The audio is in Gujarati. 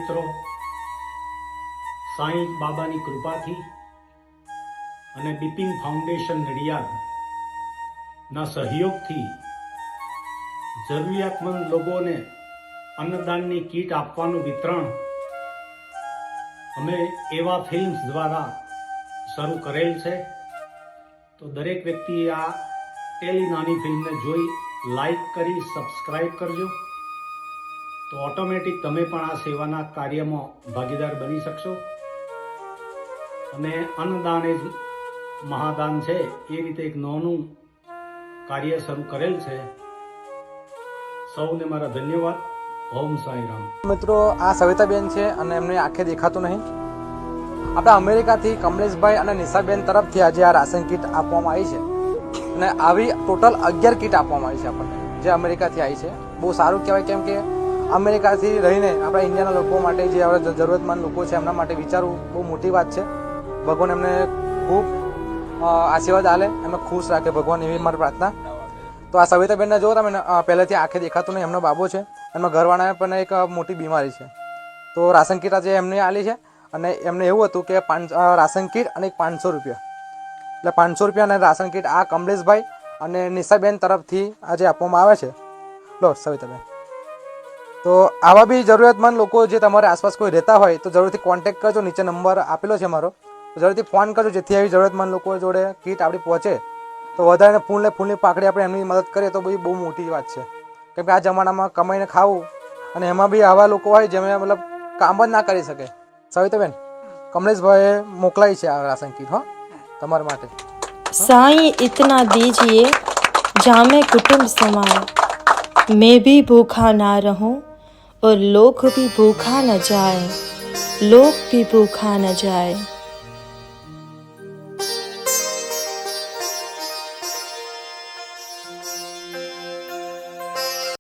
મિત્રો, સાંઈ બાબાની કૃપાથી અને બિપિન ફાઉન્ડેશન નડિયાદના સહયોગથી જરૂરિયાતમંદ લોકોને અન્નદાનની કીટ આપવાનું વિતરણ અમે એવા ફિલ્મ્સ દ્વારા શરૂ કરેલ છે. તો દરેક વ્યક્તિએ આ ટેલી નાની ફિલ્મને જોઈ લાઈક કરી સબસ્ક્રાઈબ કરજો. તો ઓટોમેટિક તમે પણ આ સેવાના કાર્યમાં ભાગીદાર બની શકશો. અને અન્નદાન એ જ મહાદાન છે, એ રીતે એક નાનું કાર્ય શરૂ કરેલ છે. સૌને મારા ધન્યવાદ. ઓમ સાંઈરામ. મિત્રો, આ સવિતાબેન છે અને એમને આંખે દેખાતું નહીં. આપણા અમેરિકાથી કમલેશભાઈ અને નિશાબેન તરફથી આજે આ રાશન કીટ આપવામાં આવી છે અને આવી ટોટલ 11 કીટ આપવામાં આવી છે આપણને, જે અમેરિકાથી આવી છે. બહુ સારું કહેવાય, કેમ કે અમેરિકાથી રહીને આપણા ઇન્ડિયાના લોકો માટે, જે આપણા જરૂરતમંદ લોકો છે એમના માટે વિચારવું બહુ મોટી વાત છે. ભગવાન એમને ખૂબ આશીર્વાદ આલે, એમને ખુશ રાખે ભગવાન, એવી મારી પ્રાર્થના. તો આ સવિતાબેનને જો તમે પહેલેથી આંખે દેખાતું નહીં, એમનો બાબો છે, એમના ઘરવાળાને પણ એક મોટી બીમારી છે. તો રાશન કીટ આજે એમને આલી છે અને એમને એવું હતું કે રાશન કીટ અને 500 રૂપિયા, એટલે 500 રૂપિયા અને રાશન કીટ આ કમલેશભાઈ અને નિશાબેન તરફથી આજે આપવામાં આવે છે. લો સવિતાબેન, તો આવા બી જરૂરિયાતમંદ લોકો જે તમારી આસપાસ કોઈ રહેતા હોય તો જરૂરથી કોન્ટેક્ટ કરજો. નીચે નંબર આપેલો છે મારો, તો જરૂરથી ફોન કરજો, જેથી આવી જરૂરિયાતમંદ લોકો જોડે કીટ આપણી પહોંચે. તો વધારે ફૂલની પાકડી આપણે એમની મદદ કરીએ તો બહુ મોટી વાત છે. કેમ કે આ જમાનામાં કમાઈને ખાવું, અને એમાં બી આવા લોકો હોય જેમને મતલબ કામ જ ના કરી શકે. સવિતાબેન, કમલેશભાઈએ મોકલાઈ છે આ રાશન કીટ, હા, તમારા માટે. साईं इतना दीजिए जामे कुटुंब समाए, मैं भी भूखा ना रहूं और लोग भी भूखा न जाए, लोग भी भूखा न जाए.